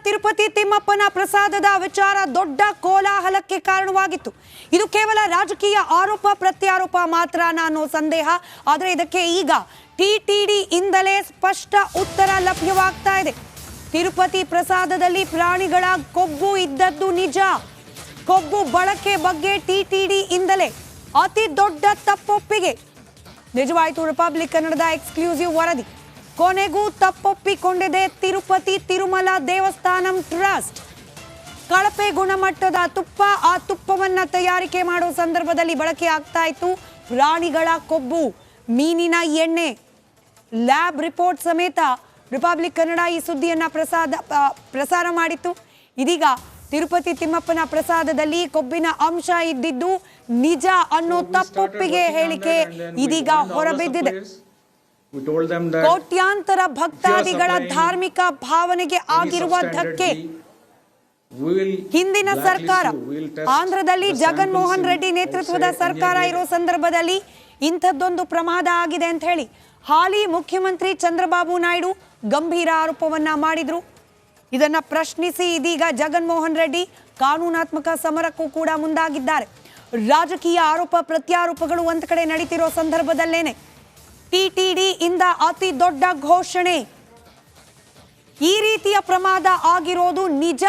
ತಿರುಪತಿ ತಿಮ್ಮಪ್ಪನ ಪ್ರಸಾದದ ವಿಚಾರ ದೊಡ್ಡ ಕೋಲಾಹಲಕ್ಕೆ ಕಾರಣವಾಗಿತ್ತು. ಇದು ಕೇವಲ ರಾಜಕೀಯ ಆರೋಪ ಪ್ರತ್ಯಾರೋಪ ಮಾತ್ರ ಅನ್ನೋ ಸಂದೇಹ. ಆದರೆ ಇದಕ್ಕೆ ಈಗ ಟಿಟಿಡಿ ಇಂದಲೇ ಸ್ಪಷ್ಟ ಉತ್ತರ ಲಭ್ಯವಾಗ್ತಾ ಇದೆ. ತಿರುಪತಿ ಪ್ರಸಾದದಲ್ಲಿ ಪ್ರಾಣಿಗಳ ಕೊಬ್ಬು ಇದ್ದದ್ದು ನಿಜ. ಕೊಬ್ಬು ಬಳಕೆ ಬಗ್ಗೆ ಟಿಟಿಡಿ ಇಂದಲೇ ಅತಿ ದೊಡ್ಡ ತಪ್ಪೊಪ್ಪಿಗೆ. ನಿಜವಾಯಿತು ರಿಪಬ್ಲಿಕ್ ಕನ್ನಡದ ಎಕ್ಸ್ಕ್ಲೂಸಿವ್ ವರದಿ. ಕೊನೆಗೂ ತಪ್ಪೊಪ್ಪಿಕೊಂಡಿದೆ ತಿರುಪತಿ ತಿರುಮಲ ದೇವಸ್ಥಾನಂ ಟ್ರಸ್ಟ್. ಕಳಪೆ ಗುಣಮಟ್ಟದ ತುಪ್ಪ, ಆ ತುಪ್ಪವನ್ನ ತಯಾರಿಕೆ ಮಾಡೋ ಸಂದರ್ಭದಲ್ಲಿ ಬಳಕೆ ಆಗ್ತಾ ಇತ್ತು ಪ್ರಾಣಿಗಳ ಕೊಬ್ಬು, ಮೀನಿನ ಎಣ್ಣೆ. ಲ್ಯಾಬ್ ರಿಪೋರ್ಟ್ ಸಮೇತ ರಿಪಬ್ಲಿಕ್ ಕನ್ನಡ ಈ ಸುದ್ದಿಯನ್ನ ಪ್ರಸಾರ ಮಾಡಿತ್ತು. ಇದೀಗ ತಿರುಪತಿ ತಿಮ್ಮಪ್ಪನ ಪ್ರಸಾದದಲ್ಲಿ ಕೊಬ್ಬಿನ ಅಂಶ ಇದ್ದಿದ್ದು ನಿಜ ಅನ್ನೋ ತಪ್ಪೊಪ್ಪಿಗೆ ಹೇಳಿಕೆ ಇದೀಗ ಹೊರಬಿದ್ದಿದೆ. ಕೋಟ್ಯಾಂತರ ಭಕ್ತಾದಿಗಳ ಧಾರ್ಮಿಕ ಭಾವನೆಗೆ ಆಗಿರುವ ಧಕ್ಕೆ. ಹಿಂದಿನ ಸರ್ಕಾರ, ಆಂಧ್ರದಲ್ಲಿ ಜಗನ್ಮೋಹನ್ ರೆಡ್ಡಿ ನೇತೃತ್ವದ ಸರ್ಕಾರ ಇರೋ ಸಂದರ್ಭದಲ್ಲಿ ಇಂಥದ್ದೊಂದು ಪ್ರಮಾದ ಆಗಿದೆ ಅಂತ ಹೇಳಿ ಹಾಲಿ ಮುಖ್ಯಮಂತ್ರಿ ಚಂದ್ರಬಾಬು ನಾಯ್ಡು ಗಂಭೀರ ಆರೋಪವನ್ನ ಮಾಡಿದ್ರು. ಇದನ್ನ ಪ್ರಶ್ನಿಸಿ ಇದೀಗ ಜಗನ್ಮೋಹನ್ ರೆಡ್ಡಿ ಕಾನೂನಾತ್ಮಕ ಸಮರಕ್ಕೂ ಕೂಡ ಮುಂದಾಗಿದ್ದಾರೆ. ರಾಜಕೀಯ ಆರೋಪ ಪ್ರತ್ಯಾರೋಪಗಳು ಒಂದ್ ಕಡೆ ನಡೀತಿರೋ ಸಂದರ್ಭದಲ್ಲೇನೆ ಟಿಟಿಡಿ ಇಂದ ಅತಿ ದೊಡ್ಡ ಘೋಷಣೆ. ಈ ರೀತಿಯ ಪ್ರಮಾದ ಆಗಿರೋದು ನಿಜ.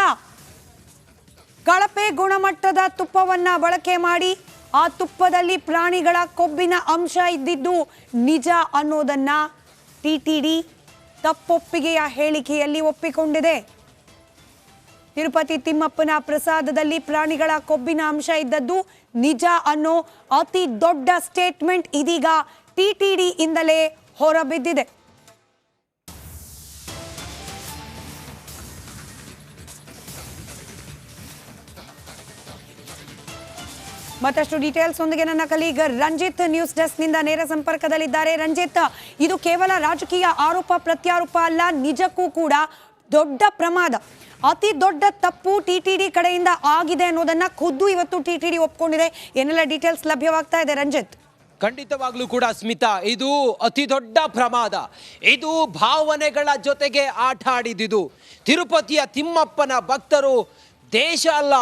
ಕಳಪೆ ಗುಣಮಟ್ಟದ ತುಪ್ಪವನ್ನ ಬಳಕೆ ಮಾಡಿ ಆ ತುಪ್ಪದಲ್ಲಿ ಪ್ರಾಣಿಗಳ ಕೊಬ್ಬಿನ ಅಂಶ ಇದ್ದಿದ್ದು ನಿಜ ಅನ್ನೋದನ್ನ ಟಿಟಿಡಿ ತಪ್ಪೊಪ್ಪಿಗೆಯ ಹೇಳಿಕೆಯಲ್ಲಿ ಒಪ್ಪಿಕೊಂಡಿದೆ. ತಿರುಪತಿ ತಿಮ್ಮಪ್ಪನ ಪ್ರಸಾದದಲ್ಲಿ ಪ್ರಾಣಿಗಳ ಕೊಬ್ಬಿನ ಅಂಶ ಇದ್ದದ್ದು ನಿಜ ಅನ್ನೋ ಅತಿ ದೊಡ್ಡ ಸ್ಟೇಟ್ಮೆಂಟ್ ಇದೀಗ ಟಿಟಿಡಿ ಇಂದಲೇ ಹೊರಬಿದ್ದಿದೆ. ಮತ್ತಷ್ಟು ಡೀಟೇಲ್ಸ್ ಒಂದಿಗೆ ನನ್ನ ಕಲೀಗ್ ರಂಜಿತ್ ನ್ಯೂಸ್ ಡೆಸ್ಕ್ ನಿಂದ ನೇರ ಸಂಪರ್ಕದಲ್ಲಿದ್ದಾರೆ. ರಂಜಿತ್, ಇದು ಕೇವಲ ರಾಜಕೀಯ ಆರೋಪ ಪ್ರತ್ಯಾರೋಪ ಅಲ್ಲ, ನಿಜಕ್ಕೂ ಕೂಡ ದೊಡ್ಡ ಪ್ರಮಾದ, ಅತಿ ದೊಡ್ಡ ತಪ್ಪು ಟಿಟಿಡಿ ಕಡೆಯಿಂದ ಆಗಿದೆ ಅನ್ನೋದನ್ನ ಖುದ್ದು ಇವತ್ತು ಟಿಟಿಡಿ ಒಪ್ಕೊಂಡಿದೆ. ಏನೆಲ್ಲ ಡೀಟೇಲ್ಸ್ ಲಭ್ಯವಾಗ್ತಾ ಇದೆ ರಂಜಿತ್? ಖಂಡಿತವಾಗ್ಲೂ ಕೂಡ ಸ್ಮಿತಾ, ಇದು ಅತಿ ದೊಡ್ಡ ಪ್ರಮಾದ. ಇದು ಭಾವನೆಗಳ ಜೊತೆಗೆ ಆಟ ಆಡಿದ್ದು. ತಿರುಪತಿಯ ತಿಮ್ಮಪ್ಪನ ಭಕ್ತರು ದೇಶ ಅಲ್ಲ,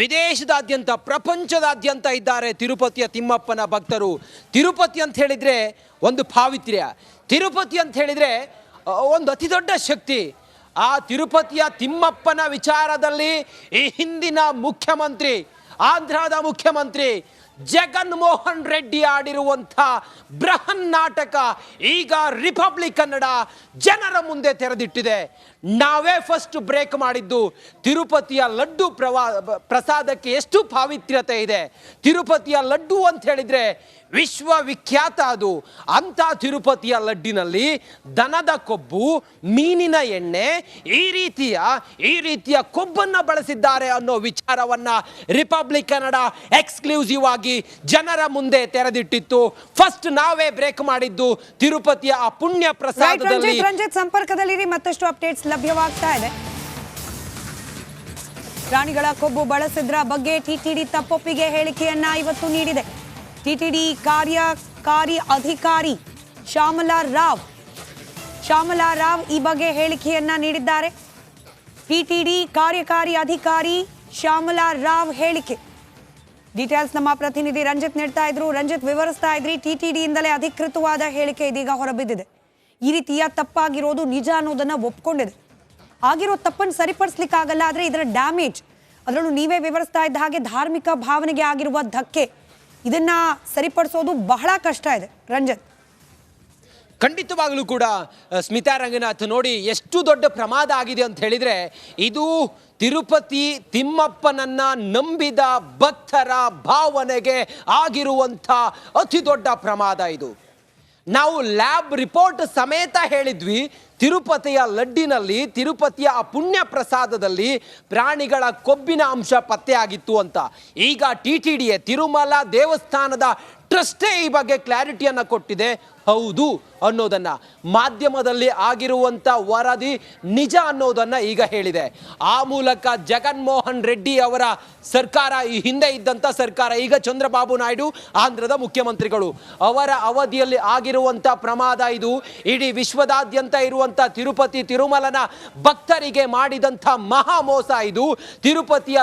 ವಿದೇಶದಾದ್ಯಂತ, ಪ್ರಪಂಚದಾದ್ಯಂತ ಇದ್ದಾರೆ ತಿರುಪತಿಯ ತಿಮ್ಮಪ್ಪನ ಭಕ್ತರು. ತಿರುಪತಿ ಅಂತ ಹೇಳಿದ್ರೆ ಒಂದು ಪಾವಿತ್ರ್ಯ, ತಿರುಪತಿ ಅಂತ ಹೇಳಿದ್ರೆ ಒಂದು ಅತಿ ದೊಡ್ಡ ಶಕ್ತಿ. ಆ ತಿರುಪತಿಯ ತಿಮ್ಮಪ್ಪನ ವಿಚಾರದಲ್ಲಿ ಈ ಹಿಂದಿನ ಮುಖ್ಯಮಂತ್ರಿ, ಆಂಧ್ರದ ಮುಖ್ಯಮಂತ್ರಿ ಜಗನ್ಮೋಹನ್ ರೆಡ್ಡಿ ಆಡಿರುವಂಥ ಬೃಹನ್ ನಾಟಕ ಈಗ ರಿಪಬ್ಲಿಕ್ ಕನ್ನಡ ಜನರ ಮುಂದೆ ತೆರೆದಿಟ್ಟಿದೆ. ನಾವೇ ಫಸ್ಟ್ ಬ್ರೇಕ್ ಮಾಡಿದ್ದು. ತಿರುಪತಿಯ ಲಡ್ಡು ಪ್ರಸಾದಕ್ಕೆ ಎಷ್ಟು ಪಾವಿತ್ರ್ಯತೆ ಇದೆ. ತಿರುಪತಿಯ ಲಡ್ಡು ಅಂತ ಹೇಳಿದ್ರೆ ವಿಶ್ವವಿಖ್ಯಾತ ಅದು. ಅಂಥ ತಿರುಪತಿಯ ಲಡ್ಡಿನಲ್ಲಿ ದನದ ಕೊಬ್ಬು, ಮೀನಿನ ಎಣ್ಣೆ, ಈ ರೀತಿಯ ಕೊಬ್ಬನ್ನು ಬಳಸಿದ್ದಾರೆ ಅನ್ನೋ ವಿಚಾರವನ್ನ ರಿಪಬ್ಲಿಕ್ ಕನ್ನಡ ಎಕ್ಸ್ಕ್ಲೂಸಿವ್ ಆಗಿ ಜನರ ಮುಂದೆ ತೆರೆದಿಟ್ಟಿತ್ತು. ಫಸ್ಟ್ ನಾವೇ ಬ್ರೇಕ್ ಮಾಡಿದ್ದು ತಿರುಪತಿಯ ಆ ಪುಣ್ಯ ಪ್ರಸಾದದಲ್ಲಿ. ರಂಜಿತ್ ಸಂಪರ್ಕದಲ್ಲಿ ಮತ್ತಷ್ಟು ಅಪ್ಡೇಟ್ಸ್ ಲಭ್ಯವಾಗ್ತಾ ಇದೆ. ಪ್ರಾಣಿಗಳ ಕೊಬ್ಬು ಬಳಸಿದ್ರ ಬಗ್ಗೆ ಟಿಟಿಡಿ ತಪ್ಪೊಪ್ಪಿಗೆ ಹೇಳಿಕೆಯನ್ನ ಇವತ್ತು ನೀಡಿದೆ. ಟಿಟಿಡಿ ಕಾರ್ಯಕಾರಿ ಅಧಿಕಾರಿ ಶ್ಯಾಮಲಾ ರಾವ್ ಈ ಬಗ್ಗೆ ಹೇಳಿಕೆಯನ್ನ ನೀಡಿದ್ದಾರೆ. ಟಿಟಿಡಿ ಕಾರ್ಯಕಾರಿ ಅಧಿಕಾರಿ ಶ್ಯಾಮಲಾ ರಾವ್ ಹೇಳಿಕೆ. ಡೀಟೇಲ್ಸ್ ನಮ್ಮ ಪ್ರತಿನಿಧಿ ರಂಜಿತ್ ನೀಡ್ತಾ ಇದ್ರು. ರಂಜಿತ್, ವಿವರಿಸ್ತಾ ಇದ್ರಿ, ಟಿಟಿಡಿಯಿಂದಲೇ ಅಧಿಕೃತವಾದ ಹೇಳಿಕೆ ಇದೀಗ ಹೊರಬಿದ್ದಿದೆ. ಈ ರೀತಿಯ ತಪ್ಪಾಗಿರೋದು ನಿಜ ಅನ್ನೋದನ್ನ ಒಪ್ಕೊಂಡಿದೆ. ಆಗಿರೋ ತಪ್ಪನ್ನು ಸರಿಪಡಿಸ್ಲಿಕ್ಕಾಗಲ್ಲ, ಆದರೆ ಇದರ ಡ್ಯಾಮೇಜ್, ಅದರಲ್ಲೂ ನೀವೇ ವಿವರಿಸ್ತಾ ಇದ್ದ ಹಾಗೆ ಧಾರ್ಮಿಕ ಭಾವನೆಗೆ ಆಗಿರುವ ಧಕ್ಕೆ, ಇದನ್ನ ಸರಿಪಡಿಸೋದು ಬಹಳ ಕಷ್ಟ ಇದೆ. ರಂಜಿತ್, ಖಂಡಿತವಾಗ್ಲೂ ಕೂಡ ಸ್ಮಿತಾ ರಂಗನಾಥ್, ನೋಡಿ ಎಷ್ಟು ದೊಡ್ಡ ಪ್ರಮಾದ ಆಗಿದೆ ಅಂತ ಹೇಳಿದ್ರೆ, ಇದು ತಿರುಪತಿ ತಿಮ್ಮಪ್ಪನನ್ನ ನಂಬಿದ ಭಕ್ತರ ಭಾವನೆಗೆ ಆಗಿರುವಂಥ ಅತಿ ದೊಡ್ಡ ಪ್ರಮಾದ ಇದು. ನಾವು ಲ್ಯಾಬ್ ರಿಪೋರ್ಟ್ ಸಮೇತ ಹೇಳಿದ್ವಿ, ತಿರುಪತಿಯ ಲಡ್ಡಿನಲ್ಲಿ, ತಿರುಪತಿಯ ಆ ಪುಣ್ಯ ಪ್ರಸಾದದಲ್ಲಿ ಪ್ರಾಣಿಗಳ ಕೊಬ್ಬಿನ ಅಂಶ ಪತ್ತೆಯಾಗಿತ್ತು ಅಂತ. ಈಗ ಟಿಟಿಡಿಯೇ, ತಿರುಮಲ ದೇವಸ್ಥಾನದ ಟ್ರಸ್ಟೇ ಈ ಬಗ್ಗೆ ಕ್ಲಾರಿಟಿಯನ್ನು ಕೊಟ್ಟಿದೆ. ಹೌದು, ಅನ್ನೋದನ್ನ, ಮಾಧ್ಯಮದಲ್ಲಿ ಆಗಿರುವಂತ ವರದಿ ನಿಜ ಅನ್ನೋದನ್ನ ಈಗ ಹೇಳಿದೆ. ಆ ಮೂಲಕ ಜಗನ್ಮೋಹನ್ ರೆಡ್ಡಿ ಅವರ ಸರ್ಕಾರ, ಈ ಹಿಂದೆ ಇದ್ದಂತ ಸರ್ಕಾರ, ಈಗ ಚಂದ್ರಬಾಬು ನಾಯ್ಡು ಆಂಧ್ರದ ಮುಖ್ಯಮಂತ್ರಿಗಳು, ಅವರ ಅವಧಿಯಲ್ಲಿ ಆಗಿರುವಂತ ಪ್ರಮಾದ ಇದು. ಇಡೀ ವಿಶ್ವದಾದ್ಯಂತ ಇರುವಂತ ತಿರುಪತಿ ತಿರುಮಲನ ಭಕ್ತರಿಗೆ ಮಾಡಿದಂಥ ಮಹಾ ಮೋಸ ಇದು. ತಿರುಪತಿಯ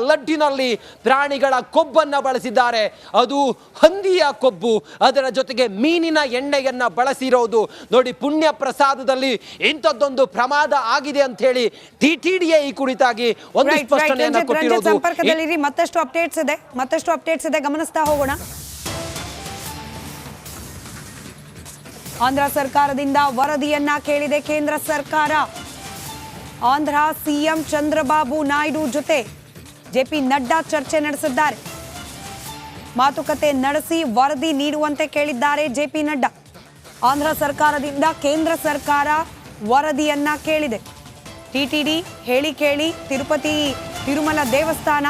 ಲಡ್ಡಿನಲ್ಲಿ ಪ್ರಾಣಿಗಳ ಕೊಬ್ಬನ್ನ ಬಳಸಿದ್ದಾರೆ. ಅದು ಹಂದಿಯ ಕೊಬ್ಬು, ಅದರ ಜೊತೆಗೆ ಮೀನಿನ ಎಣ್ಣೆಯನ್ನ ಬಳಸಿರೋದು. ನೋಡಿ, ಪುಣ್ಯ ಪ್ರಸಾದದಲ್ಲಿ ಇಂಥದ್ದೊಂದು ಪ್ರಮಾದ ಆಗಿದೆ ಅಂತ ಹೇಳಿ TTDA ಈ ಕುರಿತಾಗಿ ಒಂದು ಸ್ಪಷ್ಟನೆಯನ್ನ ಕೊಟ್ಟಿರೋದು. ಸಂಪರ್ಕದಲ್ಲಿ ಮತ್ತಷ್ಟು ಅಪ್ಡೇಟ್ಸ್ ಇದೆ, ಗಮನಿಸ್ತಾ ಹೋಗೋಣ. ಆಂಧ್ರ ಸರ್ಕಾರದಿಂದ ವರದಿಯನ್ನ ಕೇಳಿದೆ ಕೇಂದ್ರ ಸರ್ಕಾರ. ಆಂಧ್ರ ಸಿಎಂ ಚಂದ್ರಬಾಬು ನಾಯ್ಡು ಜೊತೆ JP ನಡ್ಡಾ ಚರ್ಚೆ ನಡೆಸಿದ್ದಾರೆ. ಮಾತುಕತೆ ನಡೆಸಿ ವರದಿ ನೀಡುವಂತೆ ಕೇಳಿದ್ದಾರೆ JP ನಡ್ಡಾ. ಆಂಧ್ರ ಸರ್ಕಾರದಿಂದ ಕೇಂದ್ರ ಸರ್ಕಾರ ವರದಿಯನ್ನ ಕೇಳಿದೆ. TTD ಹೇಳಿ ಕೇಳಿ ತಿರುಪತಿ ತಿರುಮಲ ದೇವಸ್ಥಾನ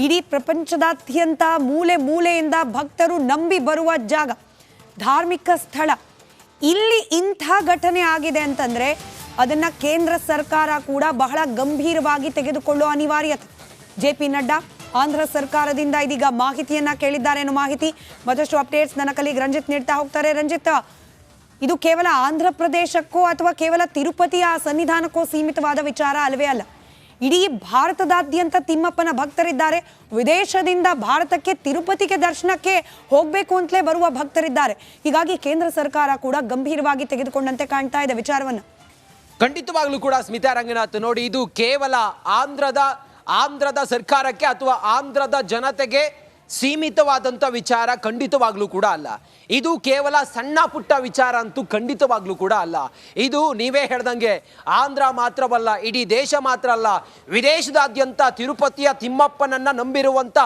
ಇಡೀ ಪ್ರಪಂಚದಾದ್ಯಂತ ಮೂಲೆ ಮೂಲೆಯಿಂದ ಭಕ್ತರು ನಂಬಿ ಬರುವ ಜಾಗ, ಧಾರ್ಮಿಕ ಸ್ಥಳ. ಇಲ್ಲಿ ಇಂಥ ಘಟನೆ ಆಗಿದೆ ಅಂತಂದ್ರೆ ಅದನ್ನ ಕೇಂದ್ರ ಸರ್ಕಾರ ಕೂಡ ಬಹಳ ಗಂಭೀರವಾಗಿ ತೆಗೆದುಕೊಳ್ಳುವ ಅನಿವಾರ್ಯತೆ. JP ನಡ್ಡಾ ಆಂಧ್ರ ಸರ್ಕಾರದಿಂದ ಇದೀಗ ಮಾಹಿತಿಯನ್ನ ಕೇಳಿದ್ದಾರೆ ಅನ್ನೋ ಮಾಹಿತಿ. ಮತ್ತಷ್ಟು ಅಪ್ಡೇಟ್ಸ್ ನನ್ನ ಕಲೀಗ್ ರಂಜಿತ್ ನೀಡ್ತಾ ಹೋಗ್ತಾರೆ. ರಂಜಿತ್, ಇದು ಕೇವಲ ಆಂಧ್ರ ಪ್ರದೇಶಕ್ಕೋ ಅಥವಾ ಕೇವಲ ತಿರುಪತಿಯ ಸನ್ನಿಧಾನಕ್ಕೋ ಸೀಮಿತವಾದ ವಿಚಾರ ಅಲ್ಲವೇ ಅಲ್ಲ. ಇಡೀ ಭಾರತದಾದ್ಯಂತ ತಿಮ್ಮಪ್ಪನ ಭಕ್ತರಿದ್ದಾರೆ. ವಿದೇಶದಿಂದ ಭಾರತಕ್ಕೆ ತಿರುಪತಿಗೆ ದರ್ಶನಕ್ಕೆ ಹೋಗಬೇಕು ಅಂತಲೇ ಬರುವ ಭಕ್ತರಿದ್ದಾರೆ. ಹೀಗಾಗಿ ಕೇಂದ್ರ ಸರ್ಕಾರ ಕೂಡ ಗಂಭೀರವಾಗಿ ತೆಗೆದುಕೊಂಡಂತೆ ಕಾಣ್ತಾ ಇದೆ ವಿಚಾರವನ್ನು. ಖಂಡಿತವಾಗ್ಲೂ ಕೂಡ ಸ್ಮಿತಾ ರಂಗನಾಥ್, ನೋಡಿ, ಇದು ಕೇವಲ ಆಂಧ್ರದ ಸರ್ಕಾರಕ್ಕೆ ಅಥವಾ ಆಂಧ್ರದ ಜನತೆಗೆ ಸೀಮಿತವಾದಂಥ ವಿಚಾರ ಖಂಡಿತವಾಗ್ಲೂ ಕೂಡ ಅಲ್ಲ. ಇದು ಕೇವಲ ಸಣ್ಣ ಪುಟ್ಟ ವಿಚಾರ ಅಂತೂ ಖಂಡಿತವಾಗ್ಲೂ ಕೂಡ ಅಲ್ಲ. ಇದು ನೀವೇ ಹೇಳ್ದಂಗೆ ಆಂಧ್ರ ಮಾತ್ರವಲ್ಲ, ಇಡೀ ದೇಶ ಮಾತ್ರ ಅಲ್ಲ, ವಿದೇಶದಾದ್ಯಂತ ತಿರುಪತಿಯ ತಿಮ್ಮಪ್ಪನನ್ನ ನಂಬಿರುವಂಥ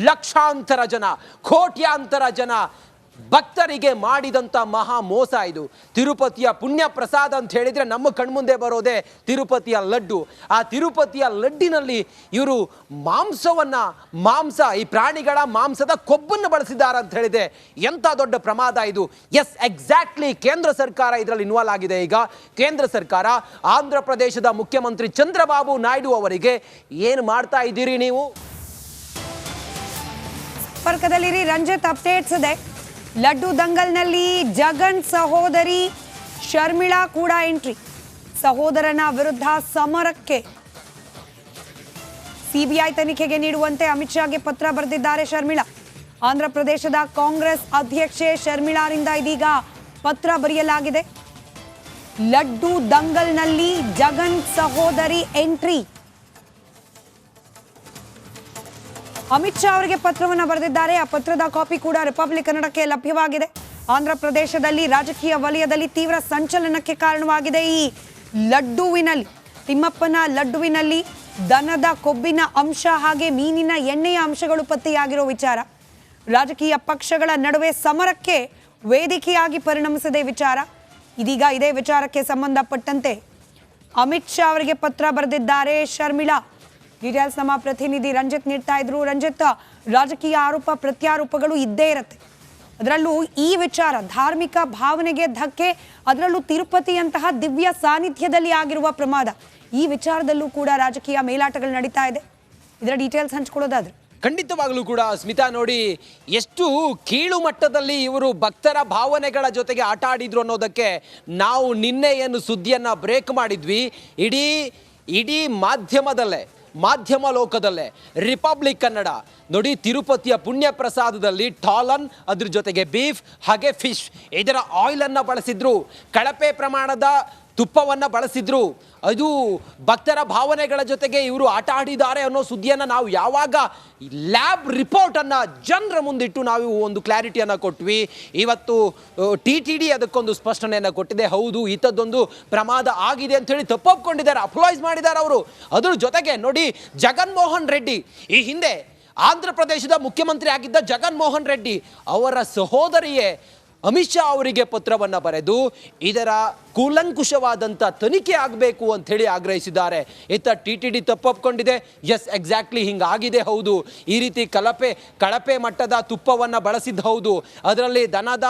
ಲಕ್ಷಾಂತರ ಜನ, ಕೋಟ್ಯಾಂತರ ಜನ ಭಕ್ತರಿಗೆ ಮಾಡಿದಂಥ ಮಹಾ ಮೋಸ ಇದು. ತಿರುಪತಿಯ ಪುಣ್ಯ ಪ್ರಸಾದ ಅಂತ ಹೇಳಿದ್ರೆ ನಮ್ಮ ಕಣ್ಮುಂದೆ ಬರೋದೇ ತಿರುಪತಿಯ ಲಡ್ಡು. ಆ ತಿರುಪತಿಯ ಲಡ್ಡಿನಲ್ಲಿ ಇವರು ಈ ಪ್ರಾಣಿಗಳ ಮಾಂಸದ ಕೊಬ್ಬನ್ನು ಬಳಸಿದ್ದಾರೆ ಅಂತ ಹೇಳಿದೆ. ಎಂಥ ದೊಡ್ಡ ಪ್ರಮಾದ ಇದು. ಎಸ್, ಎಕ್ಸಾಕ್ಟ್ಲಿ, ಕೇಂದ್ರ ಸರ್ಕಾರ ಇದರಲ್ಲಿ ಇನ್ವಾಲ್ವ್ ಆಗಿದೆ. ಈಗ ಕೇಂದ್ರ ಸರ್ಕಾರ ಆಂಧ್ರ ಪ್ರದೇಶದ ಮುಖ್ಯಮಂತ್ರಿ ಚಂದ್ರಬಾಬು ನಾಯ್ಡು ಅವರಿಗೆ ಏನು ಮಾಡ್ತಾ ಇದ್ದೀರಿ ನೀವು? ಸಂಪರ್ಕದಲ್ಲಿರಿ ರಂಜಿತ್, ಅಪ್ಡೇಟ್ಸ್ ಇದೆ. ಲಡ್ಡು ದಂಗಲ್ನಲ್ಲಿ ಜಗನ್ ಸಹೋದರಿ ಶರ್ಮಿಳಾ ಕೂಡ ಎಂಟ್ರಿ. ಸಹೋದರನ ವಿರುದ್ಧ ಸಮರಕ್ಕೆ CBI ತನಿಖೆಗೆ ನೀಡುವಂತೆ ಅಮಿತ್ ಶಾಗೆ ಪತ್ರ ಬರೆದಿದ್ದಾರೆ ಶರ್ಮಿಳಾ. ಆಂಧ್ರ ಪ್ರದೇಶದ ಕಾಂಗ್ರೆಸ್ ಅಧ್ಯಕ್ಷೆ ಶರ್ಮಿಳಾರಿಂದ ಇದೀಗ ಪತ್ರ ಬರೆಯಲಾಗಿದೆ. ಲಡ್ಡು ದಂಗಲ್ನಲ್ಲಿ ಜಗನ್ ಸಹೋದರಿ ಎಂಟ್ರಿ. ಅಮಿತ್ ಶಾ ಅವರಿಗೆ ಪತ್ರವನ್ನು ಬರೆದಿದ್ದಾರೆ. ಆ ಪತ್ರದ ಕಾಪಿ ಕೂಡ ರಿಪಬ್ಲಿಕ್ ಕನ್ನಡಕ್ಕೆ ಲಭ್ಯವಾಗಿದೆ. ಆಂಧ್ರ ಪ್ರದೇಶದಲ್ಲಿ ರಾಜಕೀಯ ವಲಯದಲ್ಲಿ ತೀವ್ರ ಸಂಚಲನಕ್ಕೆ ಕಾರಣವಾಗಿದೆ. ಈ ಲಡ್ಡುವಿನಲ್ಲಿ, ತಿಮ್ಮಪ್ಪನ ಲಡ್ಡುವಿನಲ್ಲಿ ದನದ ಕೊಬ್ಬಿನ ಅಂಶ ಹಾಗೆ ಮೀನಿನ ಎಣ್ಣೆಯ ಅಂಶಗಳು ಪತ್ತೆಯಾಗಿರೋ ವಿಚಾರ ರಾಜಕೀಯ ಪಕ್ಷಗಳ ನಡುವೆ ಸಮರಕ್ಕೆ ವೇದಿಕೆಯಾಗಿ ಪರಿಣಮಿಸಿದೆ ವಿಚಾರ. ಇದೀಗ ಇದೇ ವಿಚಾರಕ್ಕೆ ಸಂಬಂಧಪಟ್ಟಂತೆ ಅಮಿತ್ ಶಾ ಅವರಿಗೆ ಪತ್ರ ಬರೆದಿದ್ದಾರೆ ಶರ್ಮಿಳಾ. ಡೀಟೇಲ್ಸ್ ನಮ್ಮ ಪ್ರತಿನಿಧಿ ರಂಜಿತ್ ನೀಡ್ತಾ ಇದ್ರು. ರಂಜಿತ್, ರಾಜಕೀಯ ಆರೋಪ ಪ್ರತ್ಯಾರೋಪಗಳು ಇದ್ದೇ ಇರುತ್ತೆ. ಅದರಲ್ಲೂ ಈ ವಿಚಾರ ಧಾರ್ಮಿಕ ಭಾವನೆಗೆ ಧಕ್ಕೆ, ಅದರಲ್ಲೂ ತಿರುಪತಿಯಂತಹ ದಿವ್ಯ ಸಾನ್ನಿಧ್ಯದಲ್ಲಿ ಆಗಿರುವ ಪ್ರಮಾದ, ಈ ವಿಚಾರದಲ್ಲೂ ಕೂಡ ರಾಜಕೀಯ ಮೇಲಾಟಗಳು ನಡೀತಾ ಇದೆ. ಇದರ ಡೀಟೇಲ್ಸ್ ಹಂಚ್ಕೊಳ್ಳೋದಾದ್ರೆ ಖಂಡಿತವಾಗ್ಲೂ ಕೂಡ ಸ್ಮಿತಾ, ನೋಡಿ, ಎಷ್ಟು ಕೀಳು ಮಟ್ಟದಲ್ಲಿ ಇವರು ಭಕ್ತರ ಭಾವನೆಗಳ ಜೊತೆಗೆ ಆಟ ಆಡಿದ್ರು ಅನ್ನೋದಕ್ಕೆ ನಾವು ನಿನ್ನೆ ಏನು ಸುದ್ದಿಯನ್ನ ಬ್ರೇಕ್ ಮಾಡಿದ್ವಿ. ಇಡೀ ಮಾಧ್ಯಮ ಲೋಕದಲ್ಲೇ ರಿಪಬ್ಲಿಕ್ ಕನ್ನಡ, ನೋಡಿ, ತಿರುಪತಿಯ ಪುಣ್ಯ ಪ್ರಸಾದದಲ್ಲಿ ಟಾಲನ್, ಅದ್ರ ಜೊತೆಗೆ ಬೀಫ್ ಹಾಗೆ ಫಿಶ್, ಇದರ ಆಯಿಲನ್ನು ಬಳಸಿದ್ರು, ಕಳಪೆ ಪ್ರಮಾಣದ ತುಪ್ಪವನ್ನು ಬಳಸಿದ್ರು. ಅದು ಭಕ್ತರ ಭಾವನೆಗಳ ಜೊತೆಗೆ ಇವರು ಆಟ ಆಡಿದ್ದಾರೆ ಅನ್ನೋ ಸುದ್ದಿಯನ್ನು ನಾವು ಯಾವಾಗ ಲ್ಯಾಬ್ ರಿಪೋರ್ಟನ್ನು ಜನರ ಮುಂದಿಟ್ಟು ನಾವು ಒಂದು ಕ್ಲಾರಿಟಿಯನ್ನು ಕೊಟ್ವಿ. ಇವತ್ತು TTD ಅದಕ್ಕೊಂದು ಸ್ಪಷ್ಟನೆಯನ್ನು ಕೊಟ್ಟಿದೆ. ಹೌದು, ಇಂಥದ್ದೊಂದು ಪ್ರಮಾದ ಆಗಿದೆ ಅಂಥೇಳಿ ತಪ್ಪೊಪ್ಕೊಂಡಿದ್ದಾರೆ, ಅಪ್ಲಾಯ್ಸ್ ಮಾಡಿದ್ದಾರೆ ಅವರು. ಅದ್ರ ಜೊತೆಗೆ ನೋಡಿ, ಜಗನ್ಮೋಹನ್ ರೆಡ್ಡಿ, ಈ ಹಿಂದೆ ಆಂಧ್ರ ಪ್ರದೇಶದ ಮುಖ್ಯಮಂತ್ರಿ ಆಗಿದ್ದ ಜಗನ್ಮೋಹನ್ ರೆಡ್ಡಿ ಅವರ ಸಹೋದರಿಯೇ ಅಮಿತ್ ಶಾ ಅವರಿಗೆ ಪತ್ರವನ್ನು ಬರೆದು ಇದರ ಕೂಲಂಕುಷವಾದಂಥ ತನಿಖೆ ಆಗಬೇಕು ಅಂತ ಹೇಳಿ ಆಗ್ರಹಿಸಿದ್ದಾರೆ. ಇತ್ತ TTD ತಪ್ಪೊಪ್ಕೊಂಡಿದೆ. ಎಸ್, ಎಕ್ಸಾಕ್ಟ್ಲಿ ಹಿಂಗಾಗಿದೆ. ಹೌದು, ಈ ರೀತಿ ಕಳಪೆ ಮಟ್ಟದ ತುಪ್ಪವನ್ನು ಬಳಸಿದ್ದು ಹೌದು. ಅದರಲ್ಲಿ ದನದ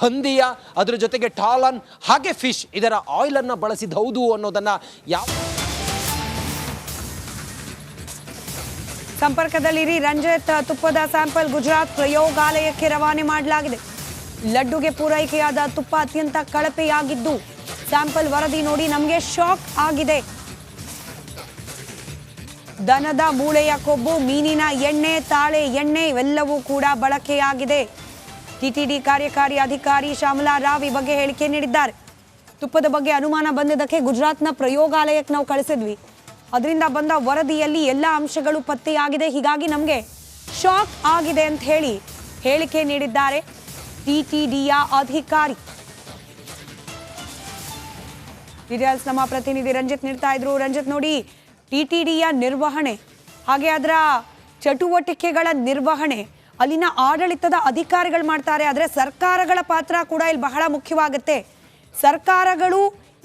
ಹಂದಿಯ, ಅದರ ಜೊತೆಗೆ ಟಾಲನ್ ಹಾಗೆ ಫಿಶ್ ಇದರ ಆಯಿಲನ್ನು ಬಳಸಿದ್ದು ಹೌದು ಅನ್ನೋದನ್ನ ಸಂಪರ್ಕದಲ್ಲಿರಿ ರಂಜಿತ್. ತುಪ್ಪದ ಸ್ಯಾಂಪಲ್ ಗುಜರಾತ್ ಪ್ರಯೋಗಾಲಯಕ್ಕೆ ರವಾನೆ ಮಾಡಲಾಗಿದೆ. ಲಡ್ಡುಗೆ ಪೂರೈಕೆಯಾದ ತುಪ್ಪ ಅತ್ಯಂತ ಕಳಪೆಯಾಗಿದ್ದು ಸ್ಯಾಂಪಲ್ ವರದಿ ನೋಡಿ ನಮಗೆ ಶಾಕ್ ಆಗಿದೆ. ದನದ ಮೂಳೆಯ ಕೊಬ್ಬು, ಮೀನಿನ ಎಣ್ಣೆ, ತಾಳೆ ಎಣ್ಣೆ ಇವೆಲ್ಲವೂ ಕೂಡ ಬಳಕೆಯಾಗಿದೆ. TTD ಕಾರ್ಯಕಾರಿ ಅಧಿಕಾರಿ ಶ್ಯಾಮಲಾ ರಾವ್ ಈ ಬಗ್ಗೆ ಹೇಳಿಕೆ ನೀಡಿದ್ದಾರೆ. ತುಪ್ಪದ ಬಗ್ಗೆ ಅನುಮಾನ ಬಂದಿದ್ದಕ್ಕೆ ಗುಜರಾತ್ನ ಪ್ರಯೋಗಾಲಯಕ್ಕೆ ನಾವು ಕಳಿಸಿದ್ವಿ. ಅದರಿಂದ ಬಂದ ವರದಿಯಲ್ಲಿ ಎಲ್ಲ ಅಂಶಗಳು ಪತ್ತೆಯಾಗಿದೆ. ಹೀಗಾಗಿ ನಮಗೆ ಶಾಕ್ ಆಗಿದೆ ಅಂತ ಹೇಳಿ ಹೇಳಿಕೆ ನೀಡಿದ್ದಾರೆ TTDಯ ಅಧಿಕಾರಿ. ಡೀಟೇಲ್ಸ್ ನಮ್ಮ ಪ್ರತಿನಿಧಿ ರಂಜಿತ್ ನೀಡ್ತಾ ಇದ್ರು. ರಂಜಿತ್, ನೋಡಿ, TTDಯ ನಿರ್ವಹಣೆ ಹಾಗೆ ಅದರ ಚಟುವಟಿಕೆಗಳ ನಿರ್ವಹಣೆ ಅಲ್ಲಿನ ಆಡಳಿತದ ಅಧಿಕಾರಿಗಳು ಮಾಡ್ತಾರೆ. ಆದರೆ ಸರ್ಕಾರಗಳ ಪಾತ್ರ ಕೂಡ ಇಲ್ಲಿ ಬಹಳ ಮುಖ್ಯವಾಗುತ್ತೆ. ಸರ್ಕಾರಗಳು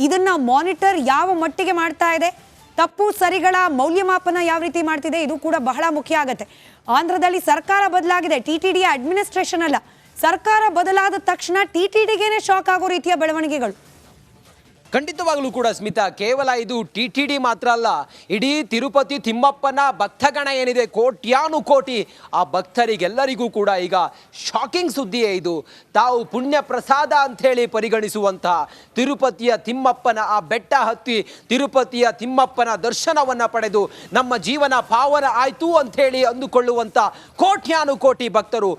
ಇದನ್ನ ಮಾನಿಟರ್ ಯಾವ ಮಟ್ಟಿಗೆ ಮಾಡ್ತಾ ಇದೆ, ತಪ್ಪು ಸರಿಗಳ ಮೌಲ್ಯಮಾಪನ ಯಾವ ರೀತಿ ಮಾಡ್ತಿದೆ, ಇದು ಕೂಡ ಬಹಳ ಮುಖ್ಯ ಆಗುತ್ತೆ. ಆಂಧ್ರದಲ್ಲಿ ಸರ್ಕಾರ ಬದಲಾಗಿದೆ, TTDಯ ಅಡ್ಮಿನಿಸ್ಟ್ರೇಷನ್ ಅಲ್ಲ. ಸರ್ಕಾರ ಬದಲಾದ ತಕ್ಷಣ TTDಗೇನೆ ಶಾಕ್ ಆಗೋ ರೀತಿಯ ಬೆಳವಣಿಗೆಗಳು. ಖಂಡಿತವಾಗ್ಲೂ ಕೂಡ ಸ್ಮಿತಾ, ಕೇವಲ ಇದು TTD ಮಾತ್ರ ಅಲ್ಲ, ಇಡೀ ತಿರುಪತಿ ತಿಮ್ಮಪ್ಪನ ಭಕ್ತಗಣ ಏನಿದೆ, ಕೋಟ್ಯಾನುಕೋಟಿ ಆ ಭಕ್ತರಿಗೆಲ್ಲರಿಗೂ ಕೂಡ ಈಗ ಶಾಕಿಂಗ್ ಸುದ್ದಿಯೇ ಇದು. ತಾವು ಪುಣ್ಯ ಪ್ರಸಾದ ಅಂಥೇಳಿ ಪರಿಗಣಿಸುವಂತಹ ತಿರುಪತಿಯ ತಿಮ್ಮಪ್ಪನ ಆ ಬೆಟ್ಟ ಹತ್ತಿ ತಿರುಪತಿಯ ತಿಮ್ಮಪ್ಪನ ದರ್ಶನವನ್ನು ಪಡೆದು ನಮ್ಮ ಜೀವನ ಪಾವನ ಆಯಿತು ಅಂಥೇಳಿ ಅಂದುಕೊಳ್ಳುವಂಥ ಕೋಟ್ಯಾನುಕೋಟಿ ಭಕ್ತರು